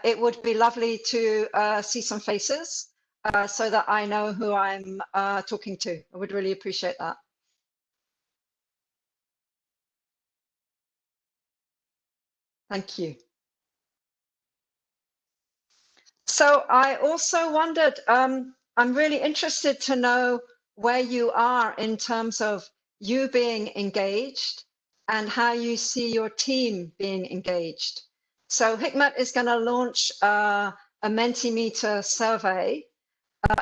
it would be lovely to see some faces so that I know who I'm talking to. I would really appreciate that. Thank you. So I also wondered, I'm really interested to know where you are in terms of you being engaged and how you see your team being engaged. So Hikmet is going to launch a Mentimeter survey,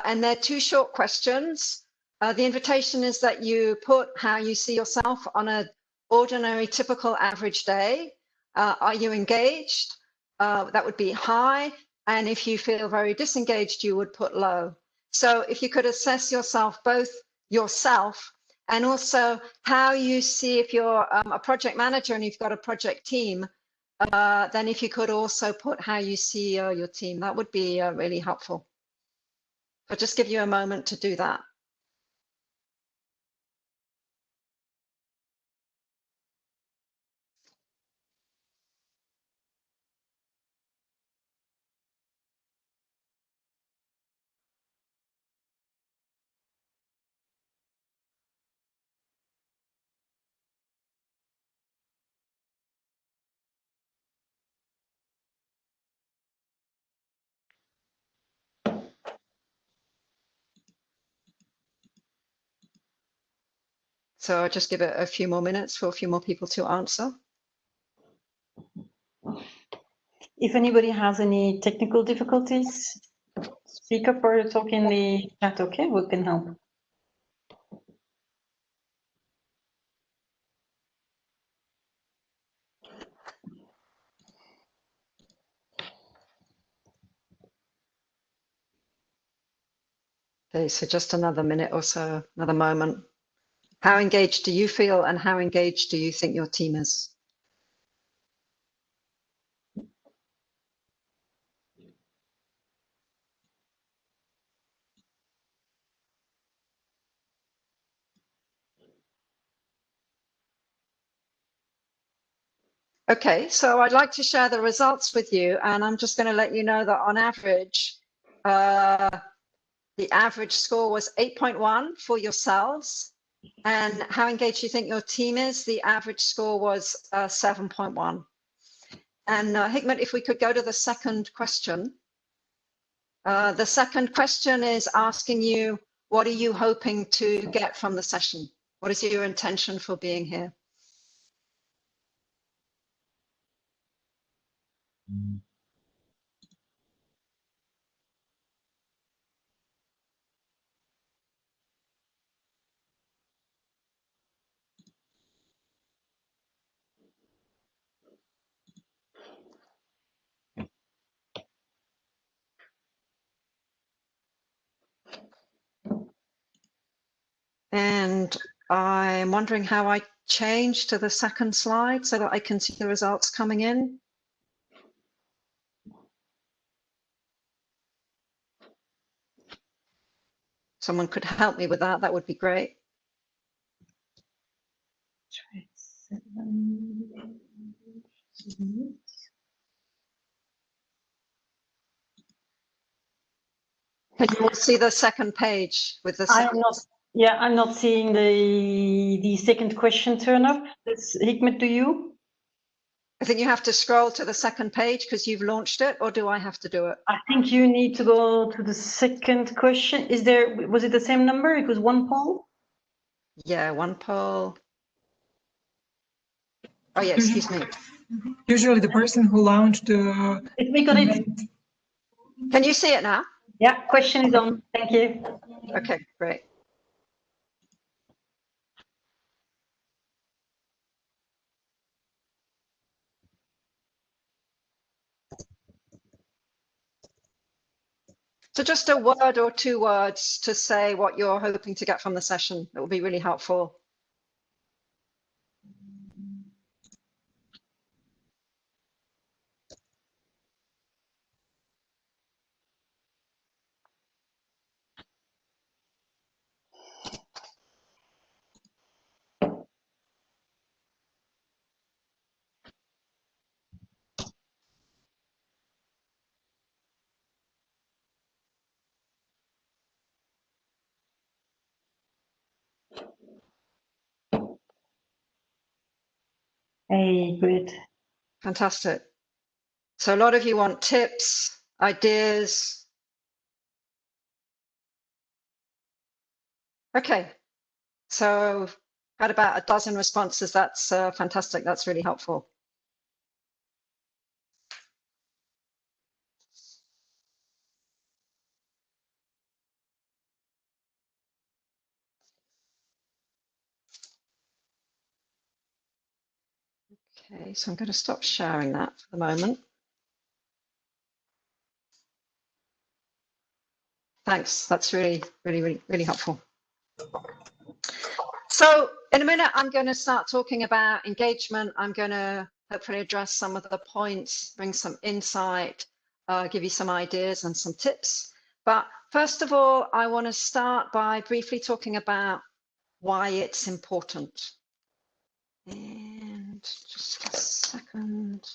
and they're 2 short questions. The invitation is that you put how you see yourself on an ordinary, typical, average day. Are you engaged? That would be high. And if you feel very disengaged, you would put low. So if you could assess yourself, both yourself and also how you see, if you're a project manager and you've got a project team, then if you could also put how you see your team, that would be really helpful. I'll just give you a moment to do that. So I'll just give it a few more minutes for a few more people to answer. If anybody has any technical difficulties, speak up or talk in the chat, okay? We can help. Okay, so just another minute or so, another moment. How engaged do you feel and how engaged do you think your team is? Okay, so I'd like to share the results with you, and I'm just going to let you know that on average, the average score was 8.1 for yourselves. And how engaged you think your team is, the average score was 7.1. And Hikmet, if we could go to the second question. The second question is asking you, what are you hoping to get from the session? What is your intention for being here? And I'm wondering how I change to the second slide so that I can see the results coming in. Someone could help me with that, that would be great. Can you all see the second page with the second? I'm not seeing the second question turn up. That's Hikmet, to you. I think you have to scroll to the second page because you've launched it, or do I have to do it? I think you need to go to the second question. Was it the same number? It was 1 poll? Yeah, 1 poll. Oh yeah, excuse me. Usually the person who launched the We got it. Can you see it now? Yeah, question is on. Thank you. Okay, great. So just a word or 2 words to say what you're hoping to get from the session. It will be really helpful. Hey, good. Fantastic. So a lot of you want tips, ideas. Okay, so had about a dozen responses. That's fantastic. That's really helpful. Okay, so I'm going to stop sharing that for the moment. Thanks. That's really helpful. So in a minute, I'm going to start talking about engagement. I'm going to hopefully address some of the points, bring some insight, give you some ideas and some tips. But first of all, I want to start by briefly talking about why it's important. And just a second.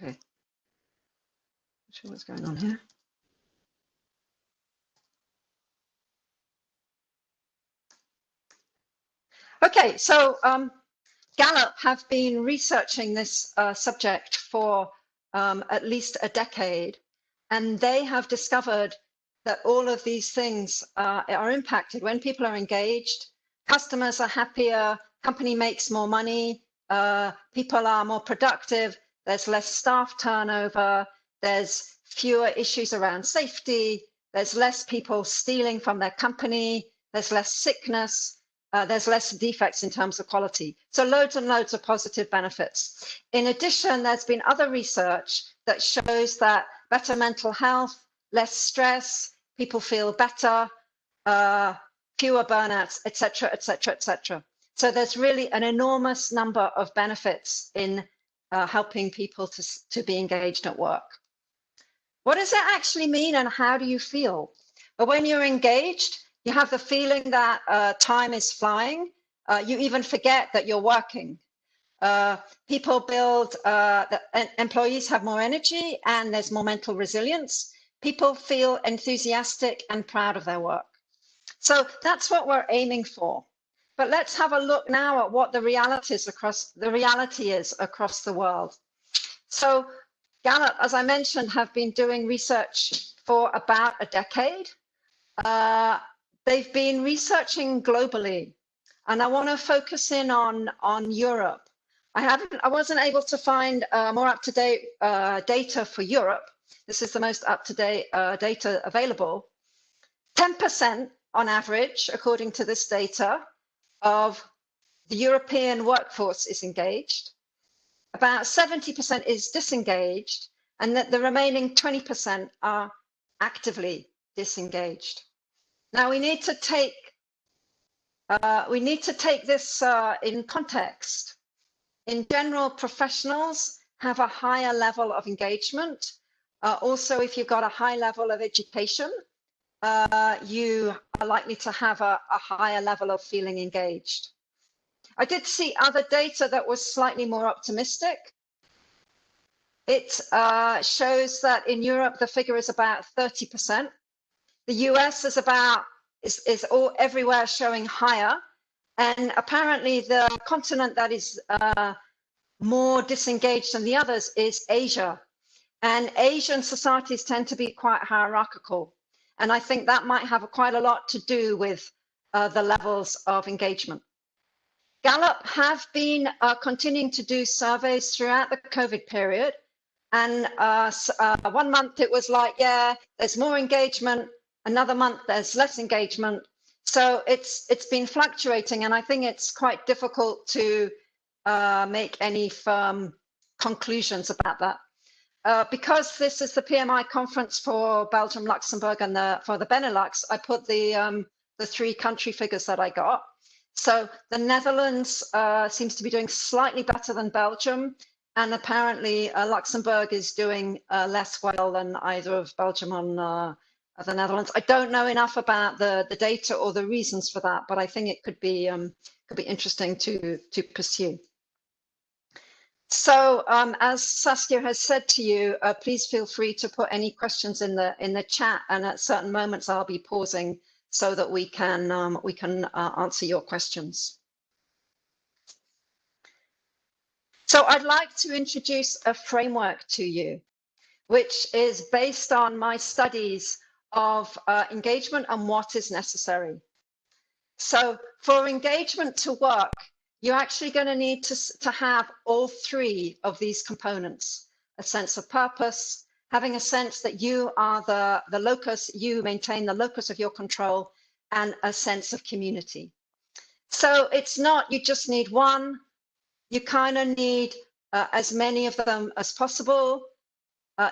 Okay. Not sure what's going on here. Okay, so Gallup have been researching this subject for at least a decade, and they have discovered that all of these things are impacted when people are engaged. Customers are happier, company makes more money, people are more productive, there's less staff turnover, there's fewer issues around safety, there's less people stealing from their company, there's less sickness, there's less defects in terms of quality. So loads and loads of positive benefits. In addition, there's been other research that shows that better mental health, less stress, people feel better, fewer burnouts, etc., etc., etc. So there's really an enormous number of benefits in helping people to be engaged at work. What does it actually mean and how do you feel? Well, when you're engaged, you have the feeling that time is flying. You even forget that you're working. People build, employees have more energy and there's more mental resilience. People feel enthusiastic and proud of their work. So that's what we're aiming for. But let's have a look now at what the reality is across the world. So Gallup, as I mentioned, have been doing research for about a decade. They've been researching globally, and I want to focus in on Europe. I wasn't able to find more up-to-date data for Europe. This is the most up-to-date data available. 10% on average, according to this data, of the European workforce is engaged. About 70% is disengaged, and that the remaining 20% are actively disengaged. Now we need to take this in context. In general, professionals have a higher level of engagement. Also, if you've got a high level of education, you are likely to have a higher level of feeling engaged. I did see other data that was slightly more optimistic. It shows that in Europe, the figure is about 30%. The US is everywhere showing higher. And apparently the continent that is more disengaged than the others is Asia. And Asian societies tend to be quite hierarchical. And I think that might have quite a lot to do with the levels of engagement. Gallup have been continuing to do surveys throughout the COVID period. And 1 month it was like, yeah, there's more engagement. Another month there's less engagement. So it's been fluctuating, and I think it's quite difficult to make any firm conclusions about that. Because this is the PMI conference for Belgium, Luxembourg, and for the Benelux, I put the 3 country figures that I got. So the Netherlands seems to be doing slightly better than Belgium, and apparently Luxembourg is doing less well than either of Belgium or the Netherlands. I don't know enough about the data or the reasons for that, but I think it could be interesting to pursue. So as Saskia has said to you, please feel free to put any questions in the chat, and at certain moments I'll be pausing so that we can answer your questions. So I'd like to introduce a framework to you, which is based on my studies of engagement and what is necessary. So for engagement to work, you're actually going to need to have all three of these components: a sense of purpose, having a sense that you are the locus, you maintain the locus of your control, and a sense of community. So it's not you just need one, you kind of need as many of them as possible.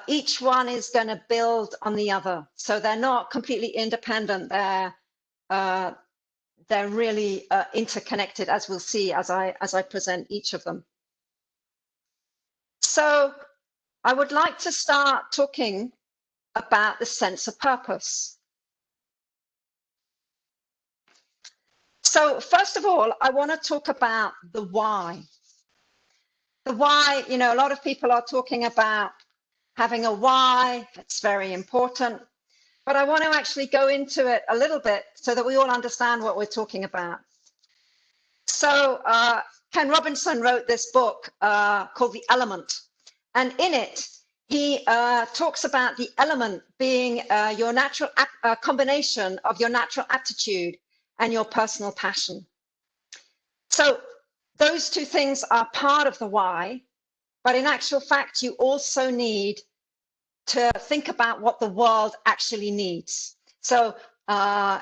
Each one is going to build on the other. So they're not completely independent. They're really interconnected, as we'll see as I present each of them. So I would like to start talking about the sense of purpose. So first of all, I want to talk about the why. The why, you know, a lot of people are talking about having a why. It's very important. But I want to actually go into it a little bit so that we all understand what we're talking about. So Ken Robinson wrote this book called The Element. And in it, he talks about the element being your natural combination of your natural aptitude and your personal passion. So those two things are part of the why, but in actual fact, you also need to think about what the world actually needs. So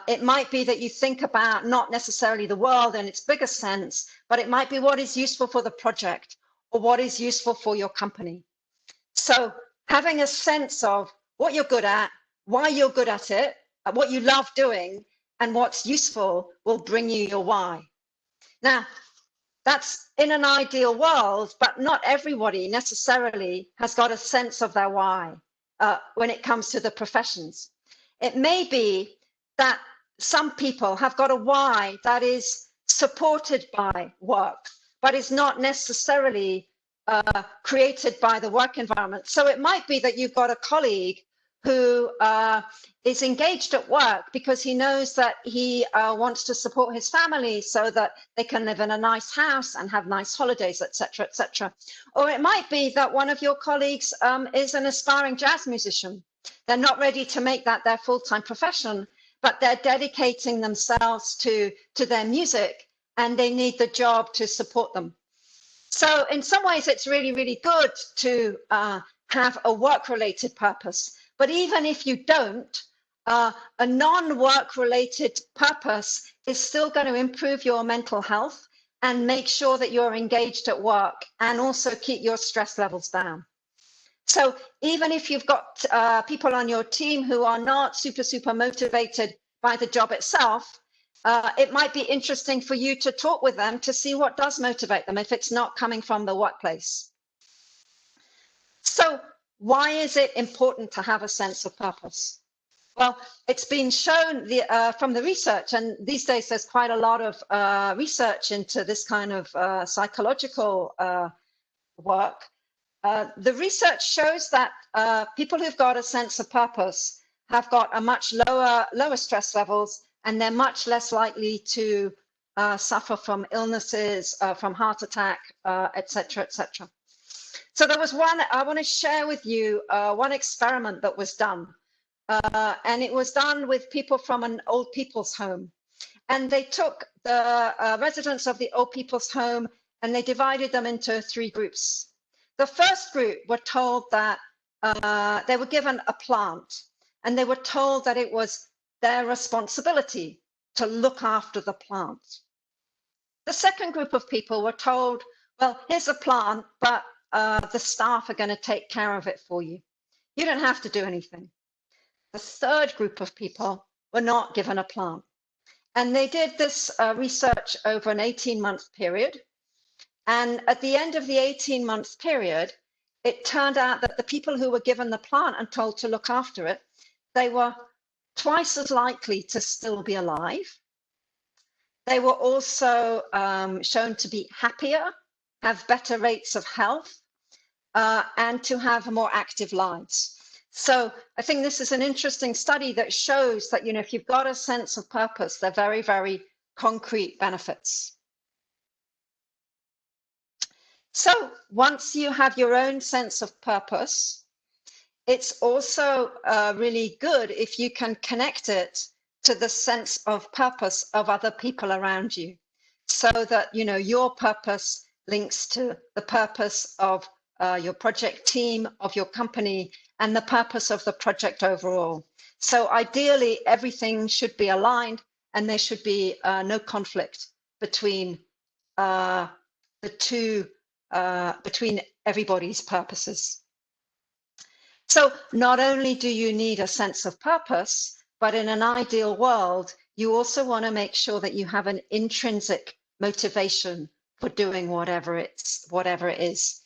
it might be that you think about not necessarily the world in its bigger sense, but it might be what is useful for the project or what is useful for your company. So having a sense of what you're good at, why you're good at it, what you love doing, and what's useful will bring you your why. Now, that's in an ideal world, but not everybody necessarily has got a sense of their why when it comes to the professions. It may be that some people have got a why that is supported by work, but is not necessarily created by the work environment. So it might be that you've got a colleague who is engaged at work because he knows that he wants to support his family so that they can live in a nice house and have nice holidays, etc., etc. Or it might be that one of your colleagues is an aspiring jazz musician. They're not ready to make that their full-time profession, but they're dedicating themselves to their music and they need the job to support them. So in some ways, it's really, really good to have a work-related purpose. But even if you don't, a non-work related purpose is still going to improve your mental health and make sure that you're engaged at work and also keep your stress levels down. So even if you've got people on your team who are not super motivated by the job itself, it might be interesting for you to talk with them to see what does motivate them if it's not coming from the workplace. So why is it important to have a sense of purpose? Well, it's been shown from the research, and these days there's quite a lot of research into this kind of psychological work. The research shows that people who've got a sense of purpose have got a much lower stress levels, and they're much less likely to suffer from illnesses, from heart attack, etc., etc. So there was one, I want to share with you one experiment that was done. And it was done with people from an old people's home. And they took the residents of the old people's home and they divided them into 3 groups. The first group were told that they were given a plant and they were told that it was their responsibility to look after the plant. The second group of people were told, well, here's a plant, but the staff are going to take care of it for you. You don't have to do anything. The third group of people were not given a plant. And they did this research over an 18-month period. And at the end of the 18-month period, it turned out that the people who were given the plant and told to look after it, they were twice as likely to still be alive. They were also shown to be happier have better rates of health, and to have more active lives. So I think this is an interesting study that shows that, you know, if you've got a sense of purpose, they're very, very concrete benefits. So once you have your own sense of purpose, it's also really good if you can connect it to the sense of purpose of other people around you, so that, you know, your purpose links to the purpose of your project team, of your company, and the purpose of the project overall. So ideally, everything should be aligned, and there should be no conflict between the two, between everybody's purposes. So not only do you need a sense of purpose, but in an ideal world, you also want to make sure that you have an intrinsic motivation for doing whatever it is.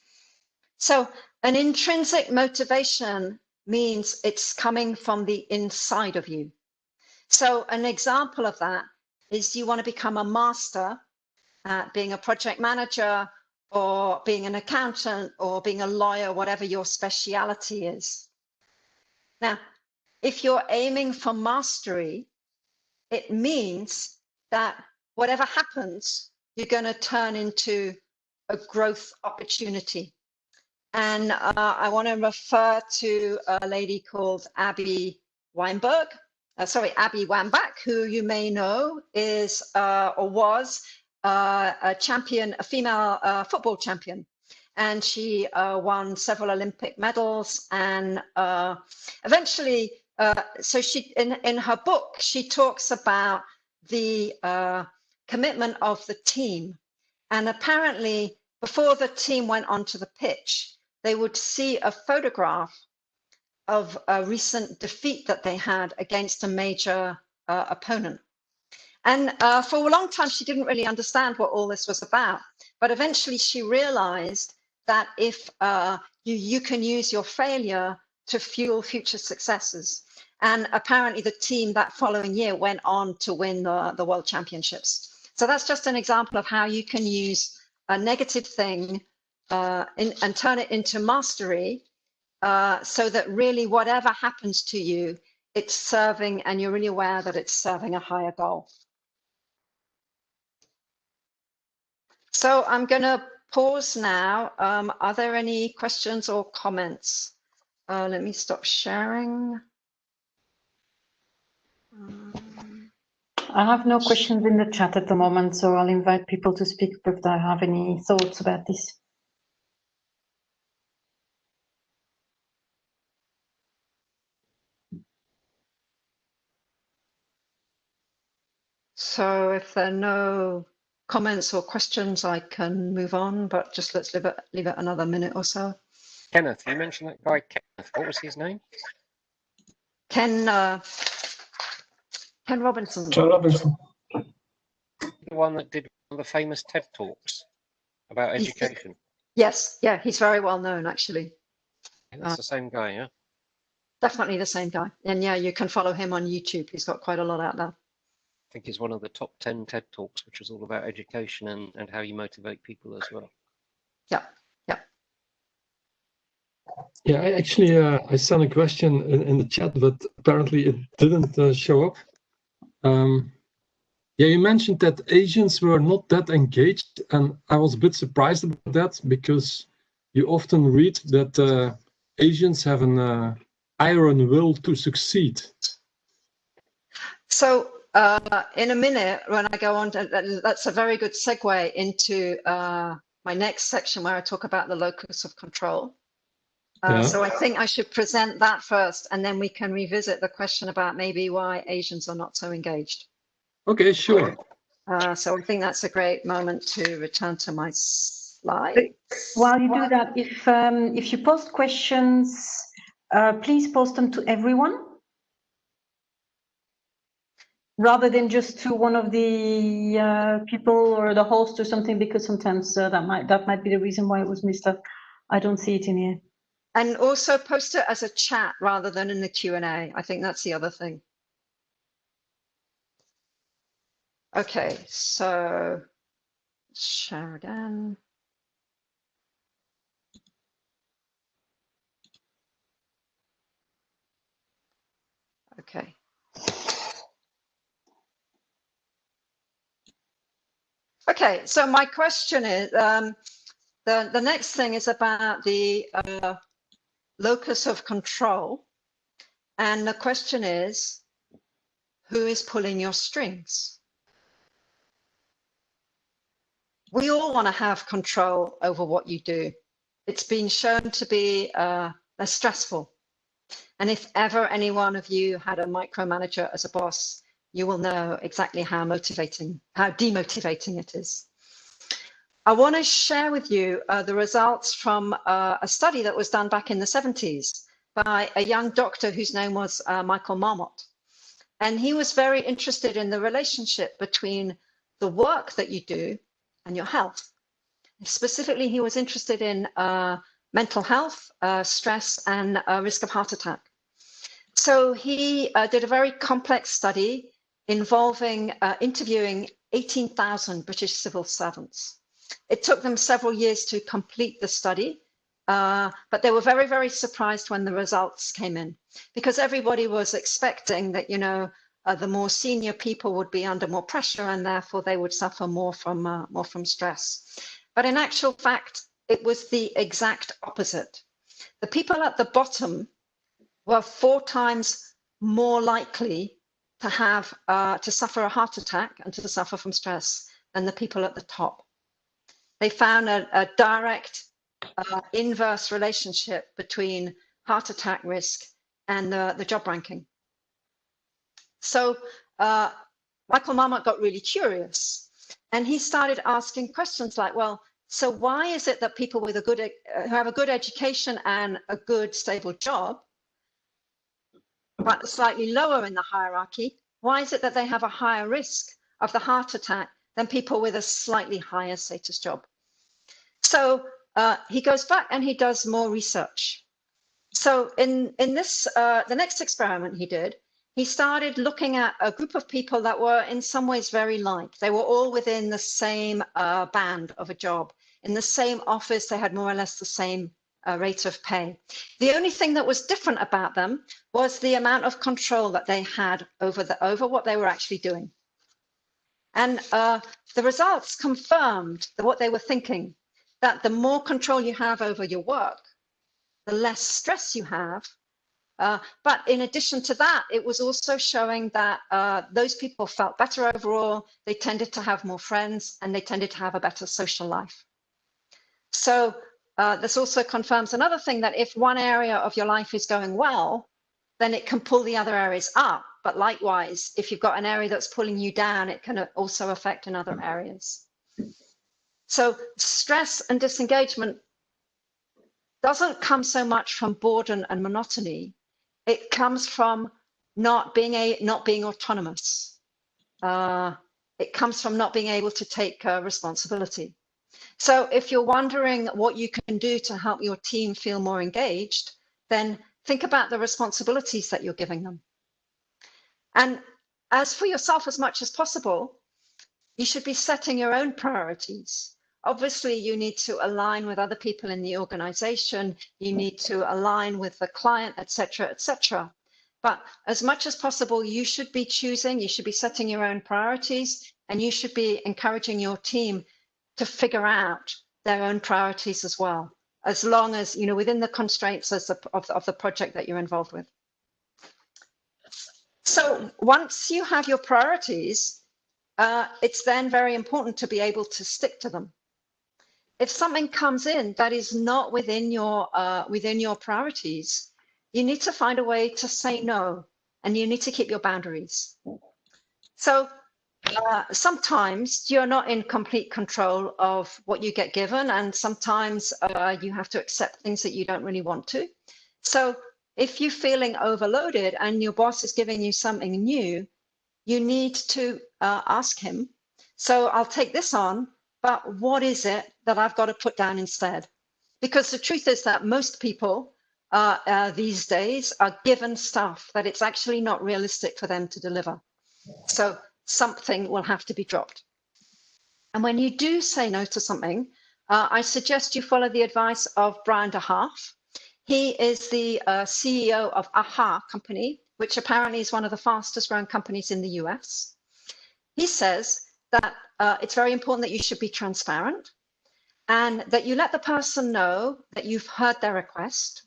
So an intrinsic motivation means it's coming from the inside of you. So an example of that is you want to become a master at being a project manager, or being an accountant, or being a lawyer, whatever your speciality is. Now, if you're aiming for mastery, it means that whatever happens, you're going to turn into a growth opportunity. And I want to refer to a lady called Abby Wambach, who you may know is or was a champion, a female football champion. And she won several Olympic medals, and eventually, so she, in her book, she talks about the commitment of the team. And apparently, before the team went onto the pitch, they would see a photograph of a recent defeat that they had against a major opponent. And for a long time, she didn't really understand what all this was about. But eventually she realized that if you can use your failure to fuel future successes. And apparently the team that following year went on to win the World Championships. So that's just an example of how you can use a negative thing and turn it into mastery, so that really whatever happens to you, it's serving, and you're really aware that it's serving a higher goal. So I'm going to pause now. Are there any questions or comments? Let me stop sharing. I have no questions in the chat at the moment, so I'll invite people to speak if they have any thoughts about this. So if there are no comments or questions, I can move on, but just let's leave it another minute or so. Kenneth, you mentioned that guy Kenneth. What was his name? Ken Robinson. John Robinson. The one that did one of the famous TED Talks about education. Yes, yeah, he's very well known, actually. That's the same guy, yeah? Definitely the same guy. And yeah, you can follow him on YouTube. He's got quite a lot out there. I think he's one of the top 10 TED Talks, which is all about education and how you motivate people as well. Yeah, yeah. Yeah, I sent a question in the chat, but apparently it didn't show up. Yeah, you mentioned that Asians were not that engaged, and I was a bit surprised about that, because you often read that Asians have an iron will to succeed. So in a minute, when I go on, that's a very good segue into my next section where I talk about the locus of control. Yeah. So I think I should present that first, and then we can revisit the question about maybe why Asians are not so engaged. Okay, sure. So I think that's a great moment to return to my slide. While you do that, if you post questions, please post them to everyone, rather than just to one of the people or the host or something, because sometimes that might be the reason why it was missed up. I don't see it in here. And also post it as a chat rather than in the Q&A. I think that's the other thing. Okay, so share again. Okay. Okay, so my question is, the next thing is about the locus of control. And the question is, who is pulling your strings? We all want to have control over what you do. It's been shown to be less stressful. And if ever any one of you had a micromanager as a boss, you will know exactly how demotivating it is. I want to share with you the results from a study that was done back in the 70s by a young doctor whose name was Michael Marmot. And he was very interested in the relationship between the work that you do and your health. Specifically, he was interested in mental health, stress, and risk of heart attack. So he did a very complex study involving interviewing 18,000 British civil servants. It took them several years to complete the study, but they were very, very surprised when the results came in, because everybody was expecting that, you know, the more senior people would be under more pressure and therefore they would suffer more from stress. But in actual fact, it was the exact opposite. The people at the bottom were 4 times more likely to have to suffer a heart attack and to suffer from stress than the people at the top. They found a direct inverse relationship between heart attack risk and the job ranking. So Michael Marmot got really curious, and he started asking questions like, well, so why is it that people with who have a good education and a good stable job, but slightly lower in the hierarchy, why is it that they have a higher risk of the heart attack than people with a slightly higher status job? So he goes back and he does more research. So in this, the next experiment he did, he started looking at a group of people that were in some ways very like. They were all within the same band of a job. In the same office, they had more or less the same rate of pay. The only thing that was different about them was the amount of control that they had over what they were actually doing. And the results confirmed what they were thinking, that the more control you have over your work, the less stress you have. But in addition to that, it was also showing that those people felt better overall, they tended to have more friends, and they tended to have a better social life. So this also confirms another thing, that if one area of your life is going well, then it can pull the other areas up. But likewise, if you've got an area that's pulling you down, it can also affect in other areas. So stress and disengagement doesn't come so much from boredom and monotony. It comes from not being autonomous. It comes from not being able to take responsibility. So if you're wondering what you can do to help your team feel more engaged, then think about the responsibilities that you're giving them. And as for yourself, as much as possible, you should be setting your own priorities. Obviously, you need to align with other people in the organization. You need to align with the client, et cetera, et cetera. But as much as possible, you should be choosing, you should be setting your own priorities, and you should be encouraging your team to figure out their own priorities as well, as long as, you know, within the constraints of the project that you're involved with. So once you have your priorities, it's then very important to be able to stick to them. If something comes in that is not within your priorities, you need to find a way to say no, and you need to keep your boundaries. So sometimes you're not in complete control of what you get given, and sometimes you have to accept things that you don't really want to. So if you're feeling overloaded and your boss is giving you something new, you need to ask him, so I'll take this on, but what is it that I've got to put down instead? Because the truth is that most people these days are given stuff that it's actually not realistic for them to deliver. So something will have to be dropped. And when you do say no to something, I suggest you follow the advice of Brian DeHaaf. He is the CEO of AHA company, which apparently is one of the fastest growing companies in the US. He says that it's very important that you should be transparent and that you let the person know that you've heard their request.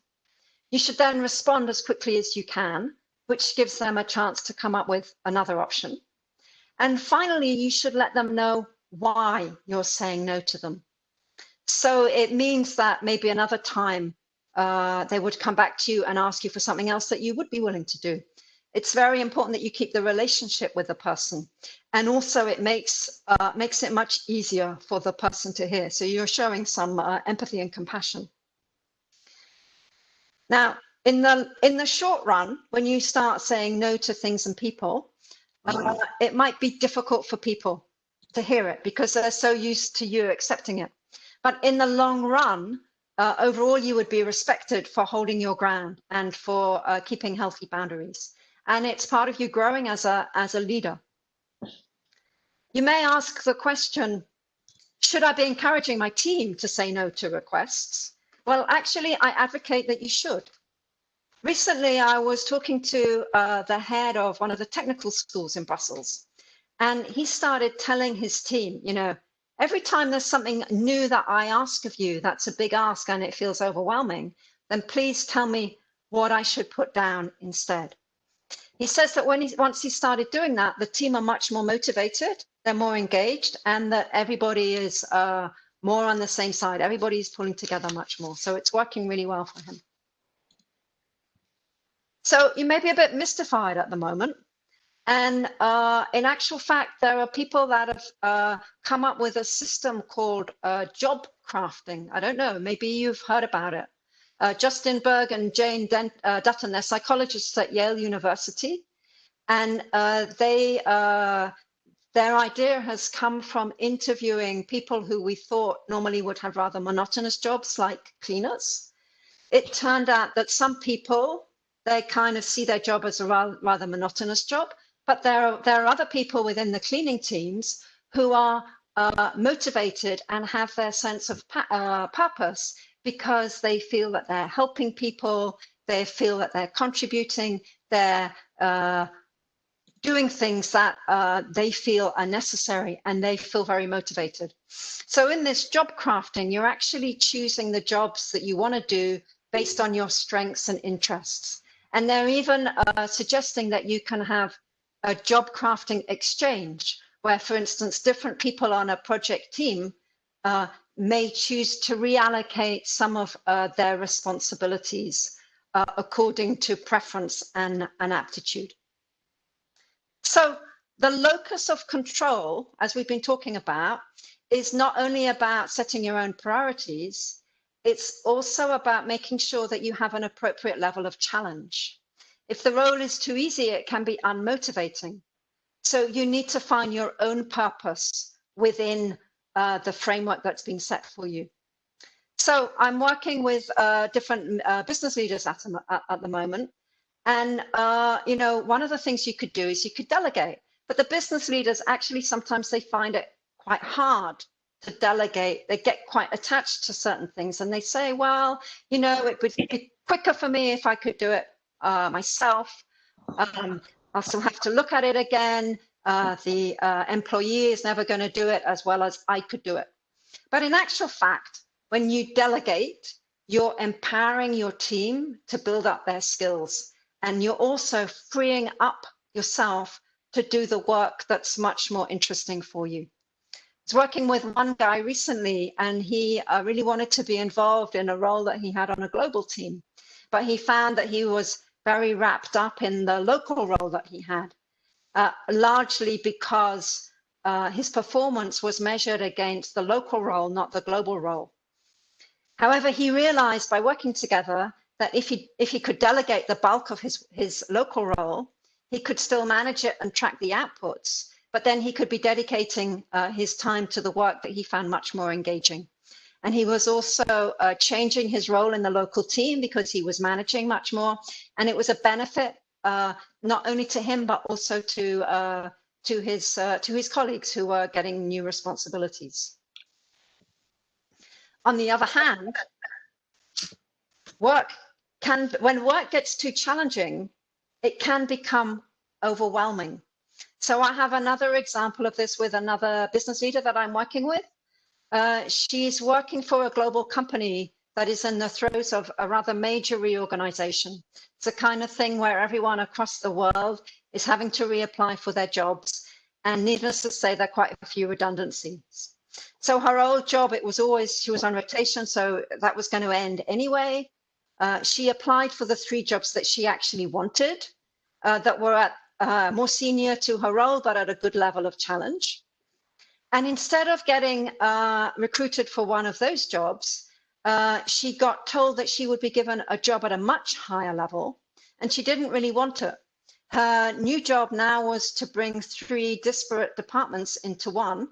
You should then respond as quickly as you can, which gives them a chance to come up with another option. And finally, you should let them know why you're saying no to them. So it means that maybe another time they would come back to you and ask you for something else that you would be willing to do. It's very important that you keep the relationship with the person. And also it makes it much easier for the person to hear. So you're showing some empathy and compassion. Now, in the short run, when you start saying no to things and people, it might be difficult for people to hear it because they're so used to you accepting it. But in the long run, overall, you would be respected for holding your ground and for keeping healthy boundaries. And it's part of you growing as a leader. You may ask the question, should I be encouraging my team to say no to requests? Well, actually, I advocate that you should. Recently, I was talking to the head of one of the technical schools in Brussels, and he started telling his team, you know, every time there's something new that I ask of you, that's a big ask and it feels overwhelming, then please tell me what I should put down instead. He says that once he started doing that, the team are much more motivated, they're more engaged, and that everybody is more on the same side. Everybody's pulling together much more. So it's working really well for him. So you may be a bit mystified at the moment. And in actual fact, there are people that have come up with a system called job crafting. I don't know, maybe you've heard about it. Justin Berg and Jane Dutton, they're psychologists at Yale University. And their idea has come from interviewing people who we thought normally would have rather monotonous jobs like cleaners. It turned out that some people, they kind of see their job as a rather monotonous job, but there are other people within the cleaning teams who are motivated and have their sense of purpose because they feel that they're helping people, they feel that they're contributing, they're doing things that they feel are necessary, and they feel very motivated. So in this job crafting, you're actually choosing the jobs that you want to do based on your strengths and interests. And they're even suggesting that you can have a job crafting exchange, where, for instance, different people on a project team may choose to reallocate some of their responsibilities according to preference and aptitude. So the locus of control, as we've been talking about, is not only about setting your own priorities, it's also about making sure that you have an appropriate level of challenge. If the role is too easy, it can be unmotivating. So you need to find your own purpose within the framework that's been set for you. So I'm working with different business leaders at the moment. And, you know, one of the things you could do is you could delegate. But the business leaders, actually, sometimes they find it quite hard to delegate. They get quite attached to certain things. And they say, well, you know, it would be quicker for me if I could do it myself. I'll still have to look at it again. The employee is never going to do it as well as I could do it. But in actual fact, when you delegate, you're empowering your team to build up their skills. And you're also freeing up yourself to do the work that's much more interesting for you. I was working with one guy recently, and he really wanted to be involved in a role that he had on a global team. But he found that he was very wrapped up in the local role that he had, largely because his performance was measured against the local role, not the global role. However, he realized by working together that if he could delegate the bulk of his local role, he could still manage it and track the outputs, but then he could be dedicating his time to the work that he found much more engaging. And he was also changing his role in the local team because he was managing much more. And it was a benefit not only to him, but also to his colleagues who were getting new responsibilities. On the other hand, when work gets too challenging, it can become overwhelming. So I have another example of this with another business leader that I'm working with. She's working for a global company that is in the throes of a rather major reorganization. It's the kind of thing where everyone across the world is having to reapply for their jobs. And needless to say, there are quite a few redundancies. So her old job, it was always, she was on rotation, so that was going to end anyway. She applied for the 3 jobs that she actually wanted, that were at more senior to her role, but at a good level of challenge. And instead of getting recruited for one of those jobs, she got told that she would be given a job at a much higher level, and she didn't really want it. Her new job now was to bring 3 disparate departments into one,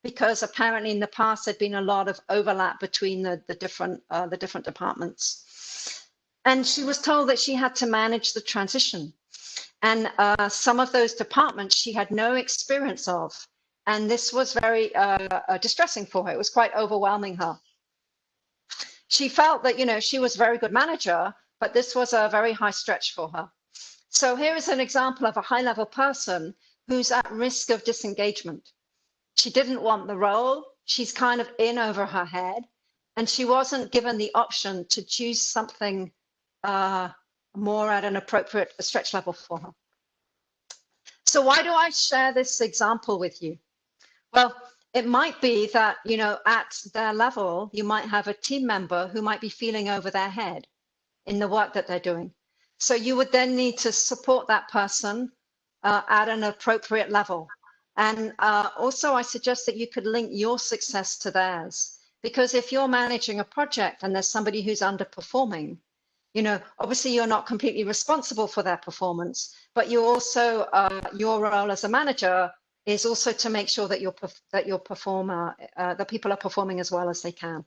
because apparently in the past there'd been a lot of overlap between the different departments. And she was told that she had to manage the transition. And some of those departments she had no experience of. And this was very distressing for her. It was quite overwhelming her. She felt that, you know, she was a very good manager, but this was a very high stretch for her. So here is an example of a high-level person who's at risk of disengagement. She didn't want the role. She's kind of in over her head, and she wasn't given the option to choose something more at an appropriate stretch level for her. So why do I share this example with you? Well, it might be that, you know, at their level, you might have a team member who might be feeling over their head in the work that they're doing. So you would then need to support that person at an appropriate level. And also I suggest that you could link your success to theirs, because if you're managing a project and there's somebody who's underperforming, you know, obviously you're not completely responsible for their performance, but you also, your role as a manager is also to make sure that that people are performing as well as they can.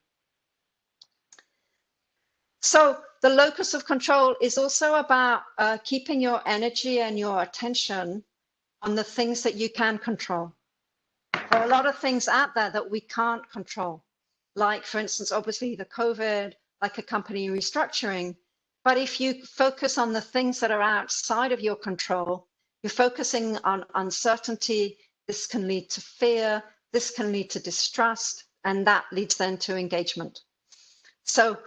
So the locus of control is also about keeping your energy and your attention on the things that you can control. There are a lot of things out there that we can't control, like, for instance, obviously the COVID, like a company restructuring. But if you focus on the things that are outside of your control, you're focusing on uncertainty. This can lead to fear, this can lead to distrust, and that leads then to engagement. So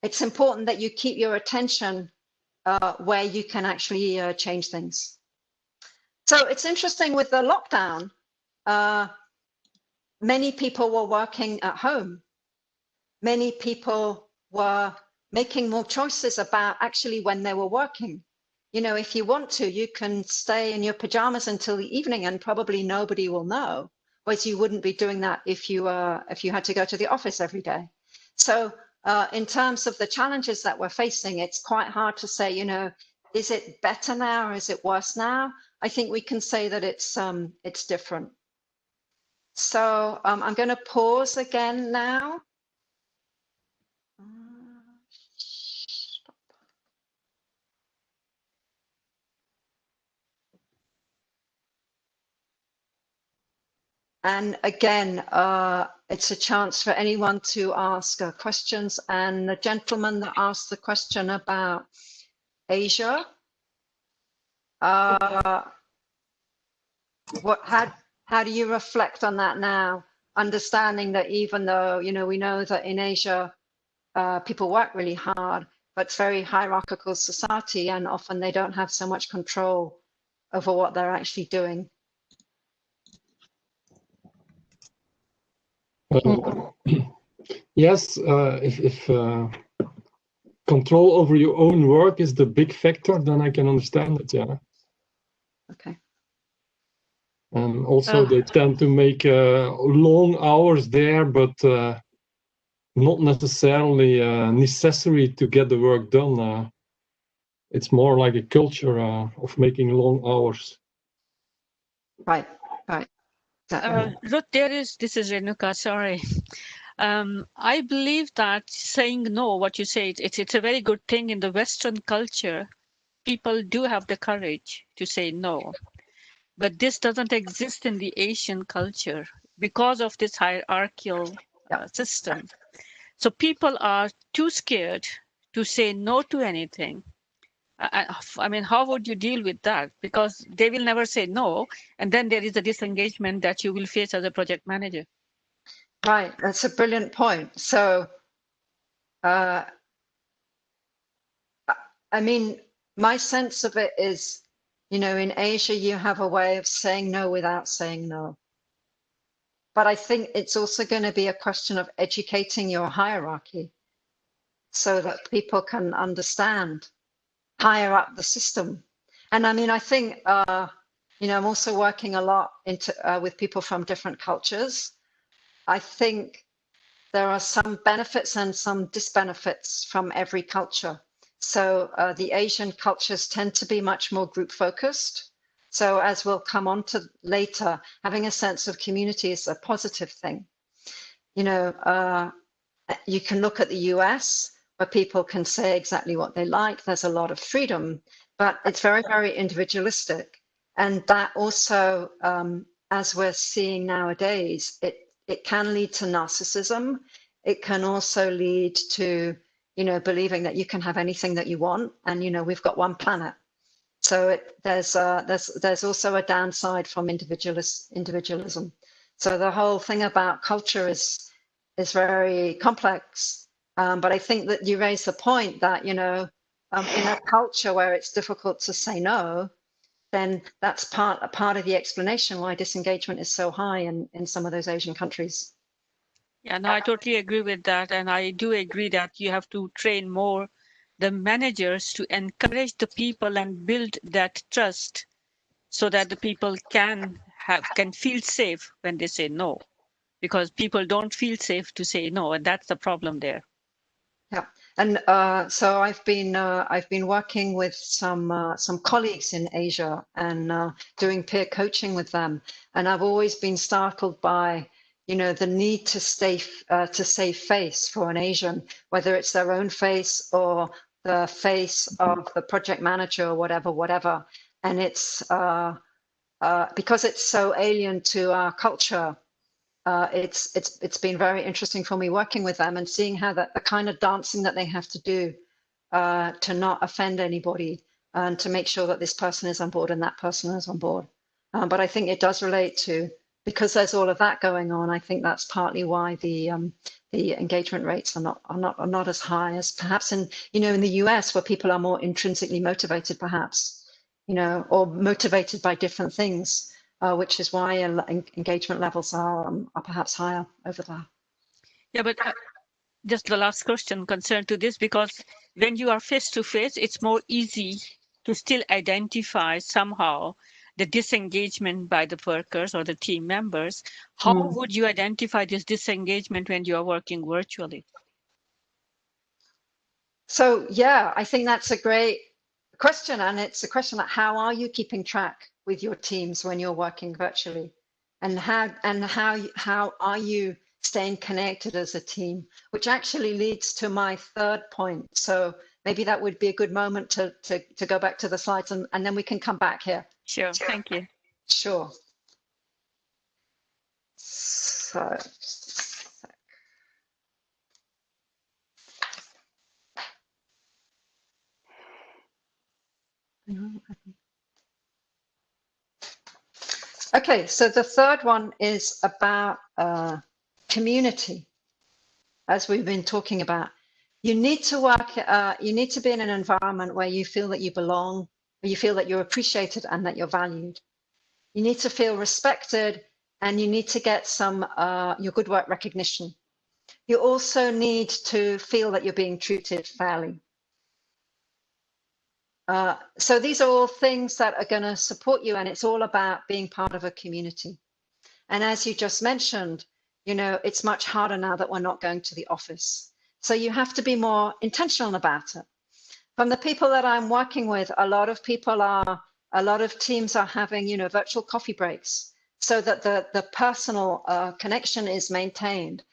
it's important that you keep your attention where you can actually change things. So it's interesting with the lockdown, many people were working at home. Many people were making more choices about actually when they were working. You know, if you want to, you can stay in your pajamas until the evening and probably nobody will know, whereas you wouldn't be doing that if you had to go to the office every day. So in terms of the challenges that we're facing, it's quite hard to say, you know, is it better now or is it worse now? I think we can say that it's different. So I'm going to pause again now. And again, it's a chance for anyone to ask questions. And the gentleman that asked the question about Asia, how do you reflect on that now? Understanding that even though, you know, we know that in Asia, people work really hard, but it's very hierarchical society, and often they don't have so much control over what they're actually doing. Yes, if control over your own work is the big factor, then I can understand it, yeah. Okay. And also they tend to make long hours there, but not necessarily necessary to get the work done. It's more like a culture of making long hours. Right, right. Ruth, this is Renuka, sorry. I believe that saying no, what you say, it's a very good thing in the Western culture. People do have the courage to say no, but this doesn't exist in the Asian culture because of this hierarchical system. So people are too scared to say no to anything. I mean, how would you deal with that? Because they will never say no, and then there is a disengagement that you will face as a project manager. Right, that's a brilliant point. So, I mean, my sense of it is, you know, in Asia, you have a way of saying no without saying no. But I think it's also going to be a question of educating your hierarchy so that people can understand higher up the system. And I mean, I think, you know, I'm also working a lot with people from different cultures. I think there are some benefits and some disbenefits from every culture. So the Asian cultures tend to be much more group focused. So as we'll come on to later, having a sense of community is a positive thing. You know, you can look at the US where people can say exactly what they like. There's a lot of freedom, but it's very, very individualistic. And that also, as we're seeing nowadays, it can lead to narcissism. It can also lead to, you know, believing that you can have anything that you want. And, you know, we've got one planet. So there's also a downside from individualism. So the whole thing about culture is very complex. But I think that you raise the point that, you know, in a culture where it's difficult to say no, then that's a part of the explanation why disengagement is so high in some of those Asian countries. Yeah, no, I totally agree with that. And I do agree that you have to train more the managers to encourage the people and build that trust so that the people can feel safe when they say no, because people don't feel safe to say no, and that's the problem there. Yeah, and so I've been working with some colleagues in Asia and doing peer coaching with them, and I've always been startled by, you know, the need to save face for an Asian, whether it's their own face or the face of the project manager or whatever, and it's because it's so alien to our culture. It's been very interesting for me working with them and seeing how the kind of dancing that they have to do to not offend anybody and to make sure that this person is on board and that person is on board. But I think it does relate to, because there's all of that going on, I think that's partly why the engagement rates are not as high as perhaps in, you know, in the US, where people are more intrinsically motivated, perhaps, you know, or motivated by different things. Which is why engagement levels are perhaps higher over there. Yeah, but just the last question concerned to this, because when you are face to face, it's more easy to still identify somehow the disengagement by the workers or the team members. How would you identify this disengagement when you are working virtually? So yeah, I think that's a great question, and it's a question that how are you keeping track with your teams when you're working virtually, and how are you staying connected as a team, which actually leads to my third point. So maybe that would be a good moment to go back to the slides, and then we can come back here. Sure, thank you. Sure. So just a sec. Okay, so the third one is about community, as we've been talking about. You need to work, you need to be in an environment where you feel that you belong, where you feel that you're appreciated and that you're valued. You need to feel respected, and you need to get some your good work recognition. You also need to feel that you're being treated fairly. So these are all things that are going to support you, and it's all about being part of a community. And as you just mentioned, you know, it's much harder now that we're not going to the office. So you have to be more intentional about it. From the people that I'm working with, a lot of teams are having, you know, virtual coffee breaks so that the personal connection is maintained.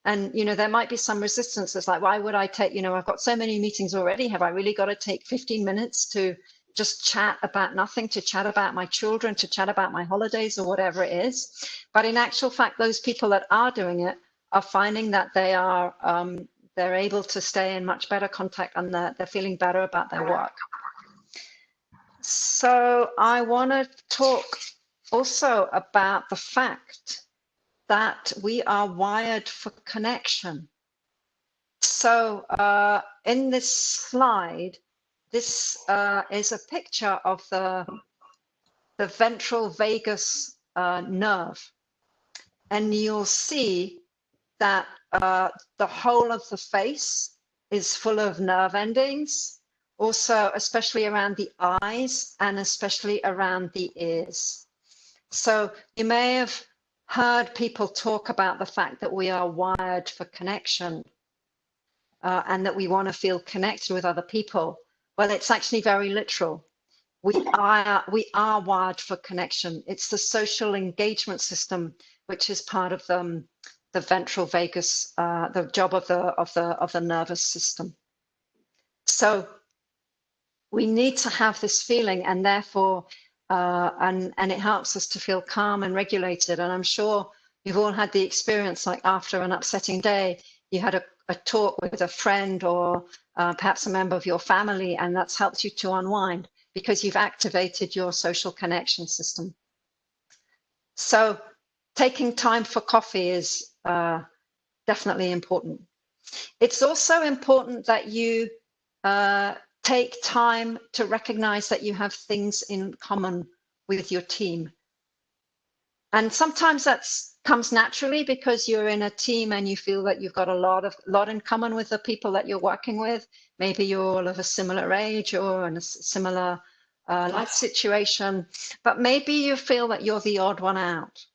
And, you know, there might be some resistance. It's like, why would I take, you know, I've got so many meetings already. Have I really got to take 15 minutes to just chat about nothing, to chat about my children, to chat about my holidays or whatever it is? But in actual fact, those people that are doing it are finding that they are, they're able to stay in much better contact, and they're feeling better about their work. So I want to talk also about the fact that we are wired for connection. So in this slide, this is a picture of the ventral vagus nerve. And you'll see that the whole of the face is full of nerve endings, also especially around the eyes and especially around the ears. So you may have heard people talk about the fact that we are wired for connection and that we want to feel connected with other people. Well, it's actually very literal. We are wired for connection. It's the social engagement system, which is part of the ventral vagus, the job of the nervous system. So we need to have this feeling, and therefore, and it helps us to feel calm and regulated. And I'm sure you've all had the experience, like after an upsetting day, you had a talk with a friend or perhaps a member of your family, and that's helped you to unwind because you've activated your social connection system. So taking time for coffee is definitely important. It's also important that you take time to recognize that you have things in common with your team. And sometimes that comes naturally because you're in a team and you feel that you've got a lot in common with the people that you're working with. Maybe you're all of a similar age or in a similar life situation, but maybe you feel that you're the odd one out.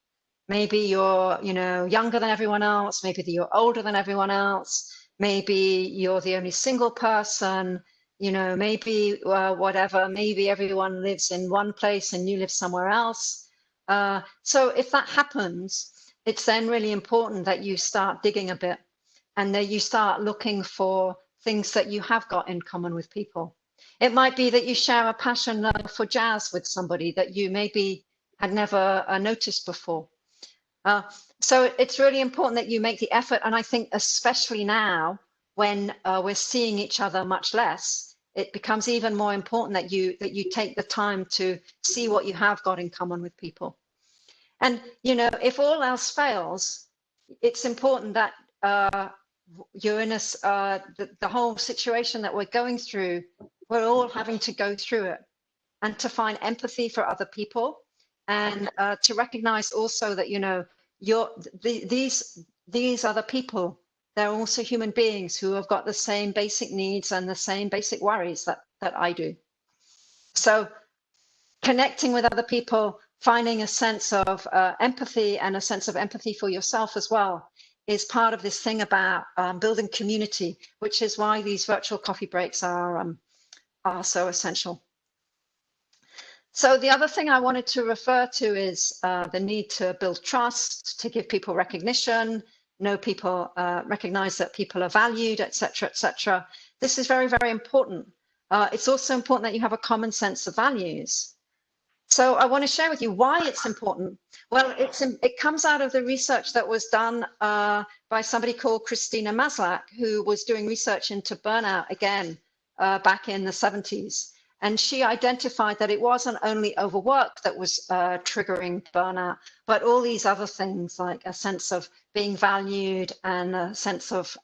Maybe you're, younger than everyone else. Maybe you're older than everyone else. Maybe you're the only single person. Maybe whatever. Maybe everyone lives in one place and you live somewhere else. So if that happens, it's then really important that you start digging a bit and that you start looking for things that you have got in common with people. It might be that you share a passion for jazz with somebody that you maybe had never noticed before. So it's really important that you make the effort. And I think especially now when we're seeing each other much less, it becomes even more important that you take the time to see what you have got in common with people. And, if all else fails, it's important that you're in the whole situation that we're going through, we're all having to go through it, and to find empathy for other people and to recognize also that, these other people, they're also human beings who have got the same basic needs and the same basic worries that I do. So connecting with other people, finding a sense of empathy and a sense of empathy for yourself as well is part of this thing about building community, which is why these virtual coffee breaks are so essential. So the other thing I wanted to refer to is the need to build trust, to give people recognition, know people, recognize that people are valued, etc., etc. This is very, very important. It's also important that you have a common sense of values. So I want to share with you why it's important. Well, it comes out of the research that was done by somebody called Christina Maslach, who was doing research into burnout again back in the 70s. And she identified that it wasn't only overwork that was triggering burnout, but all these other things like a sense of being valued and a sense of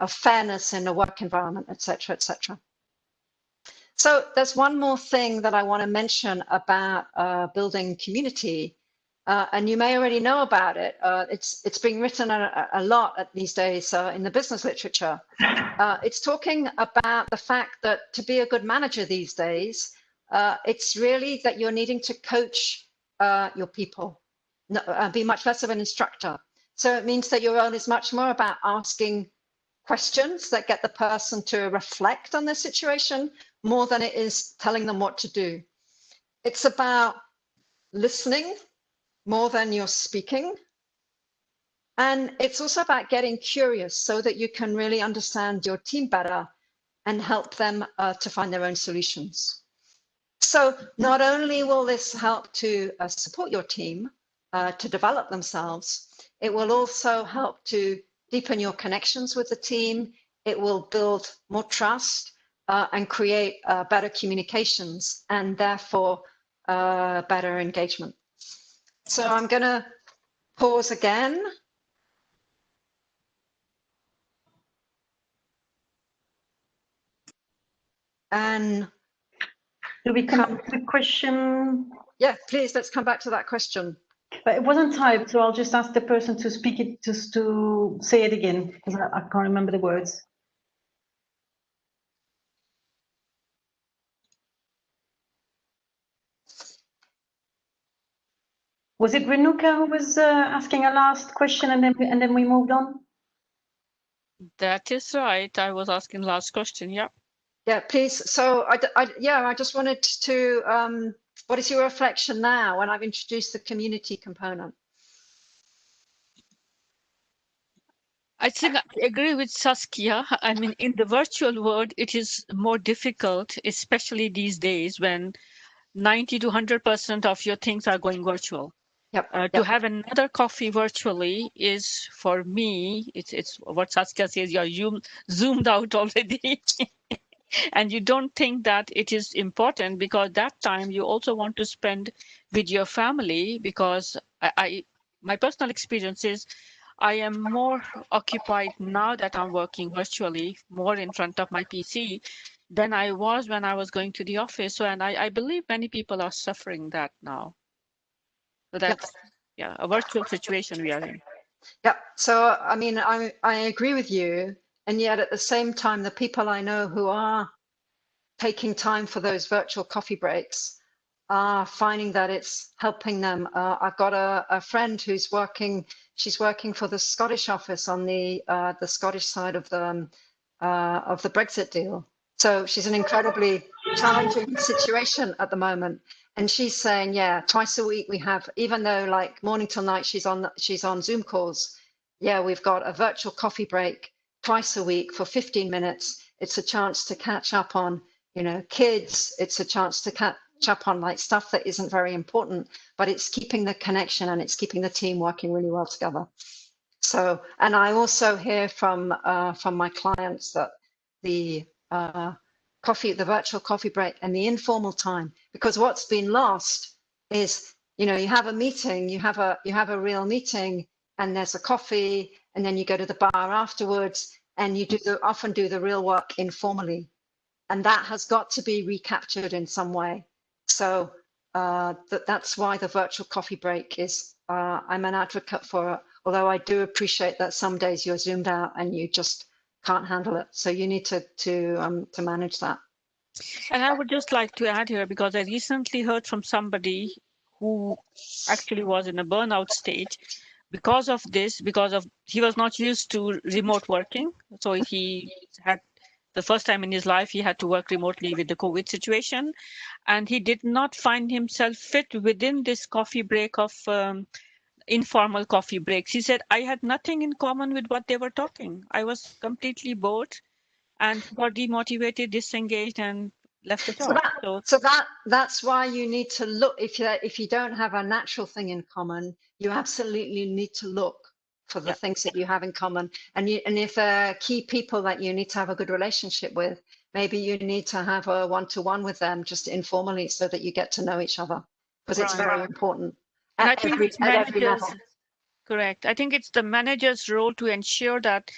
fairness in the work environment, etc., etc. So there's one more thing that I want to mention about building community, and you may already know about it. It's being written a lot these days in the business literature. It's talking about the fact that to be a good manager these days, it's really that you're needing to coach your people, be much less of an instructor. So it means that your role is much more about asking questions that get the person to reflect on their situation more than it is telling them what to do. It's about listening more than you're speaking. And it's also about getting curious so that you can really understand your team better and help them to find their own solutions. So not only will this help to support your team to develop themselves, it will also help to deepen your connections with the team. It will build more trust. and create better communications and therefore better engagement. So I'm going to pause again. And do we come to the question? Yeah, please, let's come back to that question. But it wasn't typed, so I'll just ask the person to speak it, just to say it again, because I can't remember the words. Was it Renuka who was asking a last question and then we moved on? That is right. I was asking last question. Yeah. Yeah, please. So I just wanted to, what is your reflection now when I've introduced the community component? I think I agree with Saskia. I mean, in the virtual world, it is more difficult, especially these days when 90 to 100% of your things are going virtual. Yep. To have another coffee virtually is, for me, it's what Saskia says, you're zoomed out already. And you don't think that it is important because that time you also want to spend with your family, because my personal experience is I am more occupied now that I'm working virtually, more in front of my PC than I was when I was going to the office. So, and I believe many people are suffering that now. So that's, yeah, a virtual situation we are in. Yeah. So, I mean, I agree with you. And yet at the same time, the people I know who are taking time for those virtual coffee breaks are finding that it's helping them. I've got a friend who's working, she's working for the Scottish office on the Scottish side of the Brexit deal. So she's an incredibly challenging situation at the moment. And she's saying, yeah, twice a week we have, even though like morning till night she's on Zoom calls. Yeah, we've got a virtual coffee break twice a week for 15 minutes. It's a chance to catch up on, you know, kids. It's a chance to catch up on like stuff that isn't very important, but it's keeping the connection and it's keeping the team working really well together. So, and I also hear from my clients that the virtual coffee break and the informal time, because what's been lost is, you know, you have a meeting, you have a real meeting, and there's a coffee, and then you go to the bar afterwards, and you often do the real work informally, and that has got to be recaptured in some way. So that's why the virtual coffee break is. I'm an advocate for it. Although I do appreciate that some days you're zoomed out and you just can't handle it. So you need to manage that. And I would just like to add here, because I recently heard from somebody who actually was in a burnout stage because of this, he was not used to remote working. So he had the first time in his life, he had to work remotely with the COVID situation. And he did not find himself fit within this coffee break of informal coffee breaks. He said, I had nothing in common with what they were talking. I was completely bored and got demotivated, disengaged, and left the job. So that's why you need to look. If you don't have a natural thing in common, you absolutely need to look for the things that you have in common. And if there are key people that you need to have a good relationship with, maybe you need to have a one-to-one with them just informally so that you get to know each other, because it's very important. And I think it's managers, correct. I think it's the manager's role to ensure that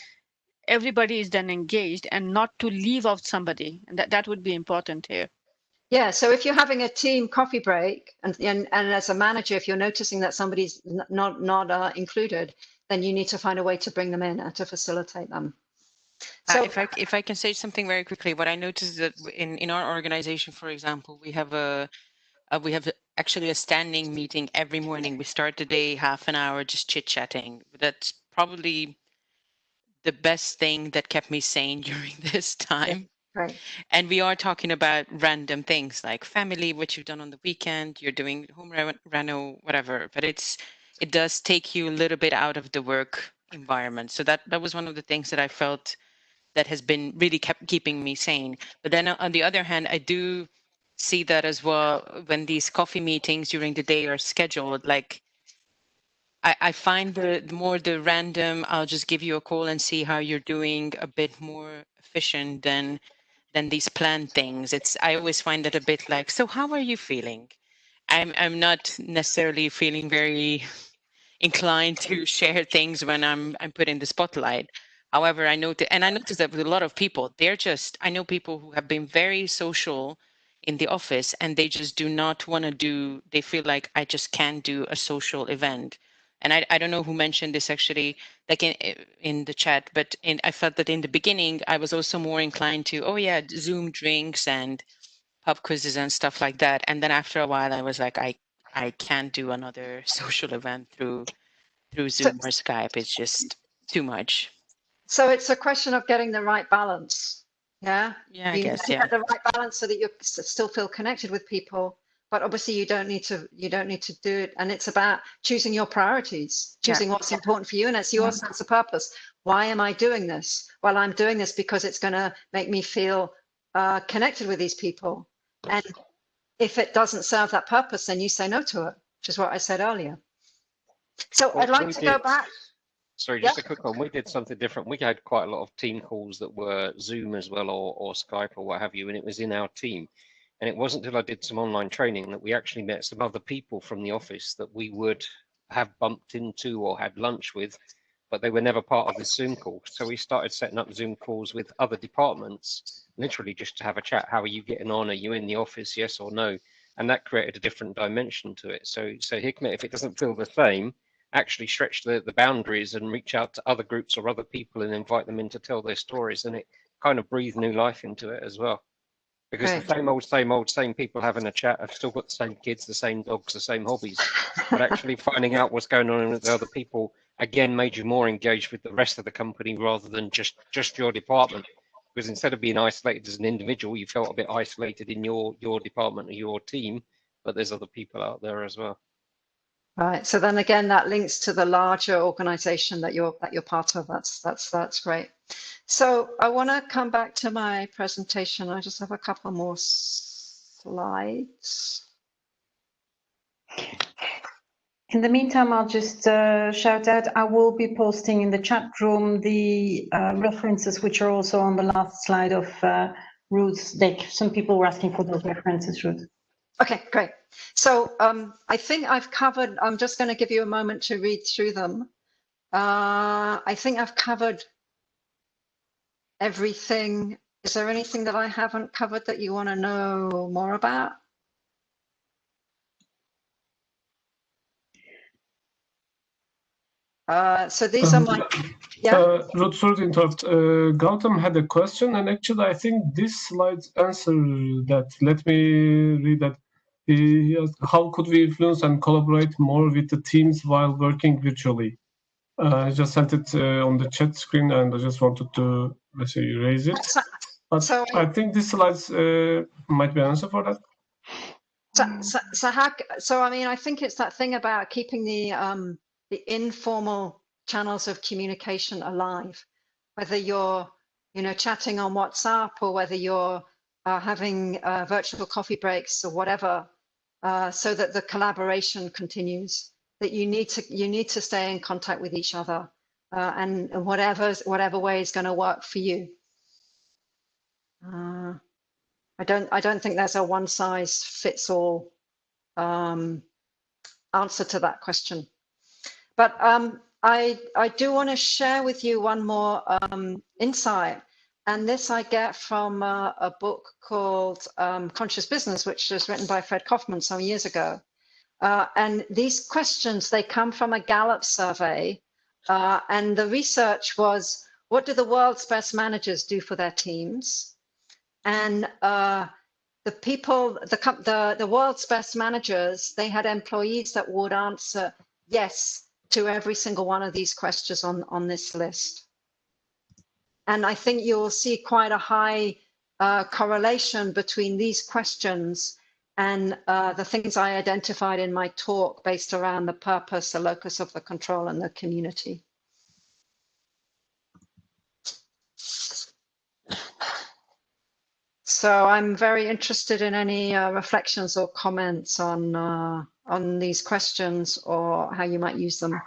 everybody is then engaged and not to leave out somebody. And that would be important here. Yeah, so if you're having a team coffee break and as a manager, if you're noticing that somebody's not included, then you need to find a way to bring them in and to facilitate them. So if I can say something very quickly, what I noticed that in our organization, for example, we have actually a standing meeting every morning. We start the day half an hour just chit-chatting. That's probably the best thing that kept me sane during this time. Right. And we are talking about random things like family, what you've done on the weekend, you're doing home reno, whatever. But it does take you a little bit out of the work environment. So that was one of the things that I felt that has been really kept keeping me sane. But then on the other hand, I do see that as well when these coffee meetings during the day are scheduled. Like I find the more the random, I'll just give you a call and see how you're doing, a bit more efficient than than these planned things. I always find it a bit like, so how are you feeling? I'm not necessarily feeling very inclined to share things when I'm put in the spotlight. However, I noticed that with a lot of people, I know people who have been very social in the office, and they just do not want to they feel like, I just can't do a social event. And I don't know who mentioned this actually, like in the chat, but I felt that in the beginning, I was also more inclined to, oh yeah, Zoom drinks and pub quizzes and stuff like that. And then after a while, I was like, I can't do another social event through Zoom or Skype. It's just too much. So it's a question of getting the right balance. Yeah. Yeah, I You guess. need Yeah. to get the right balance so that you still feel connected with people, but obviously you don't need to do it. And it's about choosing your priorities, choosing what's important for you, and it's your sense of purpose. Why am I doing this? Well, I'm doing this because it's going to make me feel connected with these people. And if it doesn't serve that purpose, then you say no to it, which is what I said earlier. So Well, I'd like to go back. Sorry, just a quick one. We did something different. We had quite a lot of team calls that were Zoom as well, or Skype or what have you, and it was in our team. And it wasn't until I did some online training that we actually met some other people from the office that we would have bumped into or had lunch with, but they were never part of the Zoom call. So we started setting up Zoom calls with other departments, literally just to have a chat. How are you getting on? Are you in the office? Yes or no? And that created a different dimension to it. So Hikmet, if it doesn't feel the same, actually stretch the boundaries and reach out to other groups or other people and invite them in to tell their stories. And it kind of breathed new life into it as well. Because the same people having a chat have still got the same kids, the same dogs, the same hobbies. But actually finding out what's going on with the other people, again, made you more engaged with the rest of the company rather than just your department. Because instead of being isolated as an individual, you felt a bit isolated in your department or your team, but there's other people out there as well. Right. So then again, that links to the larger organization that you're part of. That's great. So I want to come back to my presentation. I just have a couple more slides. In the meantime, I'll just shout out, I will be posting in the chat room the references, which are also on the last slide of Ruth's deck. Some people were asking for those references, Ruth. Okay, great. So I think I've covered, I'm just going to give you a moment to read through them. I think I've covered everything. Is there anything that I haven't covered that you want to know more about? So these are my, Ruth, sorry to interrupt. Gautam had a question, and actually I think this slide answer that. Let me read that. He asked, how could we influence and collaborate more with the teams while working virtually? I just sent it on the chat screen, and I just wanted to, let's say, erase it. But so I think this slides might be an answer for that. So I mean, I think it's that thing about keeping the informal channels of communication alive, whether you're, chatting on WhatsApp or whether you're having virtual coffee breaks or whatever, so that the collaboration continues. That you need to stay in contact with each other, and whatever way is going to work for you. I don't think there's a one size fits all answer to that question. But I do want to share with you one more insight, and this I get from a book called Conscious Business, which was written by Fred Kaufman some years ago. And these questions, they come from a Gallup survey, and the research was, what do the world's best managers do for their teams? And the people, the world's best managers, they had employees that would answer yes to every single one of these questions on this list. And I think you'll see quite a high correlation between these questions and the things I identified in my talk based around the purpose, the locus of the control, and the community. So I'm very interested in any reflections or comments on these questions or how you might use them.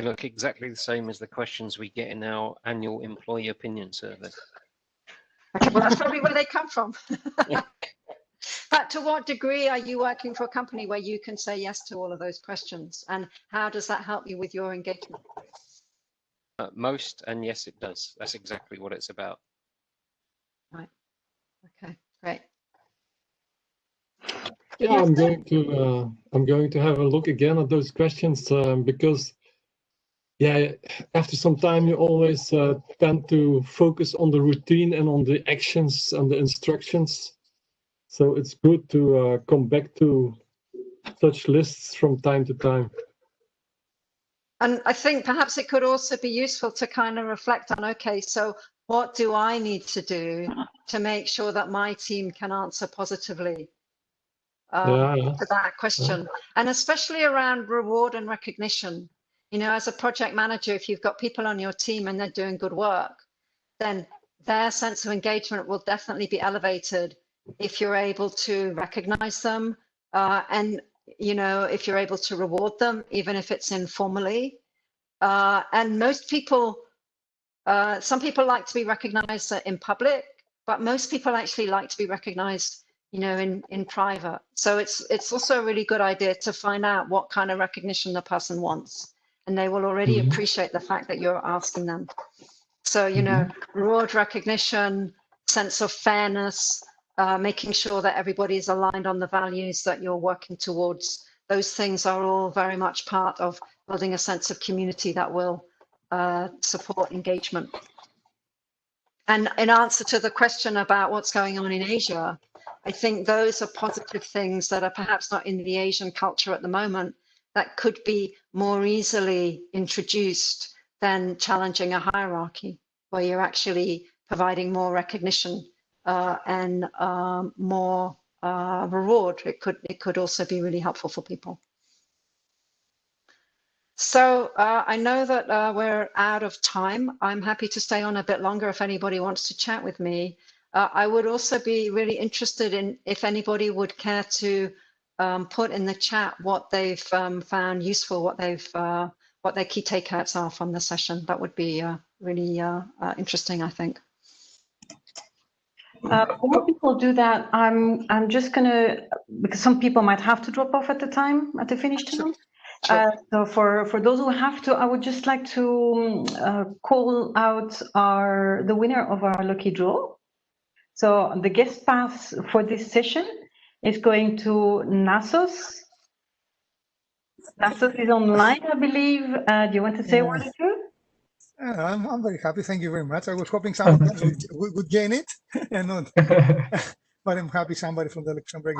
look exactly the same as the questions we get in our annual employee opinion survey. Okay, well, that's probably where they come from. But to what degree are you working for a company where you can say yes to all of those questions? And how does that help you with your engagement? Most, and yes, it does. That's exactly what it's about. Right. Okay, great. Yeah, I'm going to have a look again at those questions because, yeah, after some time you always tend to focus on the routine and on the actions and the instructions. So it's good to come back to such lists from time to time. And I think perhaps it could also be useful to kind of reflect on, okay, so what do I need to do to make sure that my team can answer positively to that question? Yeah. And especially around reward and recognition. You know, as a project manager, if you've got people on your team and they're doing good work, then their sense of engagement will definitely be elevated if you're able to recognize them and, you know, if you're able to reward them, even if it's informally. And most people, some people like to be recognized in public, but most people actually like to be recognized, you know, in private. So it's also a really good idea to find out what kind of recognition the person wants, and they will already appreciate the fact that you're asking them. So, you know, reward, recognition, sense of fairness, making sure that everybody is aligned on the values that you're working towards. Those things are all very much part of building a sense of community that will support engagement. And in answer to the question about what's going on in Asia, I think those are positive things that are perhaps not in the Asian culture at the moment that could be more easily introduced than challenging a hierarchy, where you're actually providing more recognition and more reward. It could also be really helpful for people. So I know that we're out of time. I'm happy to stay on a bit longer if anybody wants to chat with me. I would also be really interested in if anybody would care to put in the chat what they've found useful, what their key takeouts are from the session. That would be really interesting, I think. Before people do that, I'm just gonna, because some people might have to drop off at the finish time. Sure. So for those who have to, I would just like to call out the winner of our lucky draw. So the guest pass for this session is going to Nasos. Nasos is online, I believe. Do you want to say one or two? I'm very happy. Thank you very much. I was hoping someone else would gain it, and not. But I'm happy somebody from the Luxembourg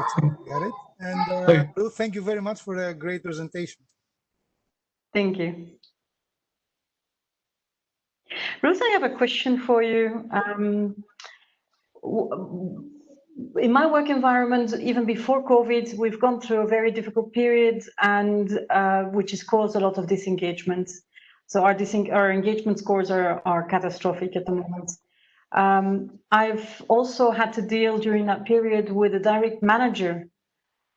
got it. And Ruth, thank you very much for a great presentation. Thank you. Ruth, I have a question for you. In my work environment, even before COVID, we've gone through a very difficult period, and which has caused a lot of disengagement. So our engagement scores are catastrophic at the moment. I've also had to deal during that period with a direct manager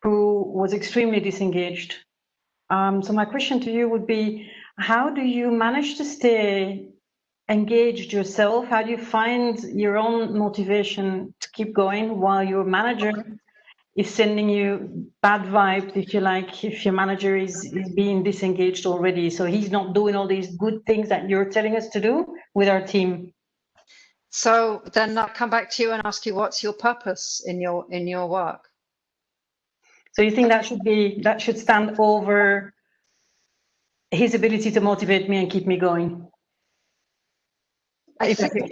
who was extremely disengaged. So my question to you would be, how do you manage to stay engaged yourself? How do you find your own motivation to keep going while your manager is sending you bad vibes, if you like, if your manager is being disengaged already, so he's not doing all these good things that you're telling us to do with our team? So then I'll come back to you and ask you, what's your purpose in your work? So you think that should stand over his ability to motivate me and keep me going? I think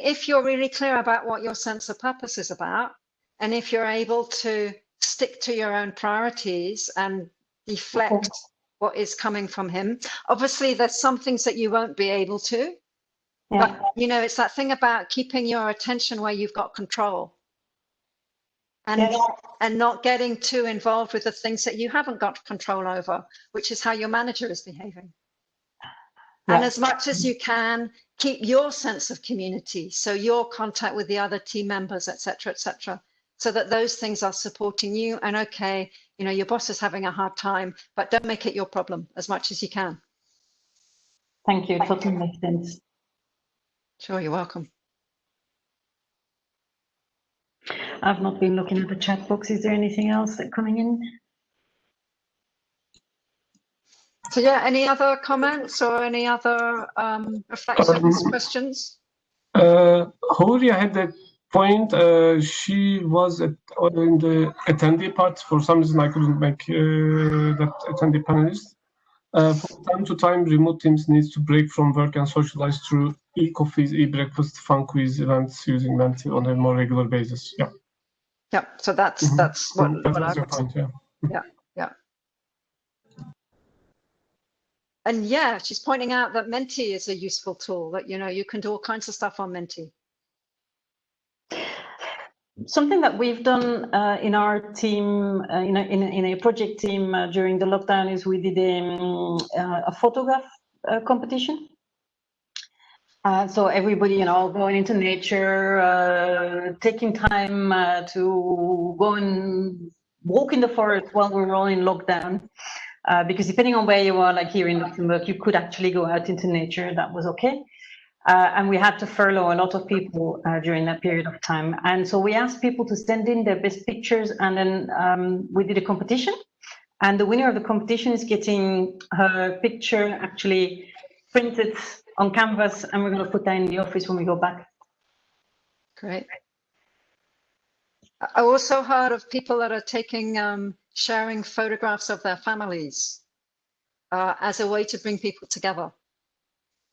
if you're really clear about what your sense of purpose is about, and if you're able to stick to your own priorities and deflect what is coming from him, obviously there's some things that you won't be able to, but you know, it's that thing about keeping your attention where you've got control and not getting too involved with the things that you haven't got control over, which is how your manager is behaving. And as much as you can, keep your sense of community, so your contact with the other team members, etc., so that those things are supporting you. And okay, you know, your boss is having a hard time, but don't make it your problem as much as you can. Thank you. It totally makes sense. Sure, you're welcome. I've not been looking at the chat box. Is there anything else that coming in? So yeah, any other comments or any other reflections, questions? Horia had a point. She was in the attendee part. For some reason, I couldn't make that attendee panelist. From time to time, remote teams needs to break from work and socialize through e-coffees, e-breakfast, fun quiz events using Menti on a more regular basis. Yeah. Yeah. So that's what I your point. Yeah. Yeah. Yeah. And yeah, she's pointing out that Menti is a useful tool, that, you know, you can do all kinds of stuff on Menti. Something that we've done in our team, in a project team during the lockdown, is we did a photograph competition. So everybody, you know, going into nature, taking time to go and walk in the forest while we were all in lockdown. Because depending on where you are, like here in Luxembourg, you could actually go out into nature. That was okay. And we had to furlough a lot of people during that period of time. And so we asked people to send in their best pictures, and then we did a competition. And the winner of the competition is getting her picture actually printed on canvas, and we're going to put that in the office when we go back. Great. I also heard of people that are taking, sharing photographs of their families as a way to bring people together.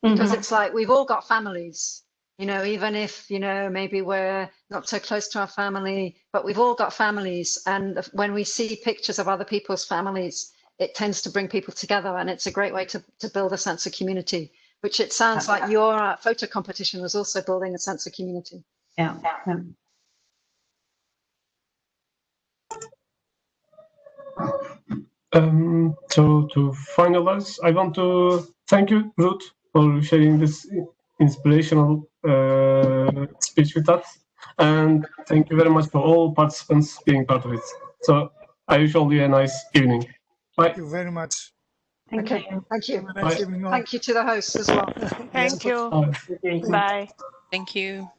Because it's like, we've all got families, you know, even if, you know, maybe we're not so close to our family, but we've all got families. And when we see pictures of other people's families, it tends to bring people together. And it's a great way to build a sense of community, which it sounds like your photo competition was also building a sense of community. Yeah. So to finalize, I want to thank you, Ruth, for sharing this inspirational speech with us. And thank you very much for all participants being part of it. So I wish all you a nice evening. Bye. Thank you very much. Thank you. Thank you. Have a nice evening all. Thank you to the hosts as well. Thank you. Bye. Bye. Thank you.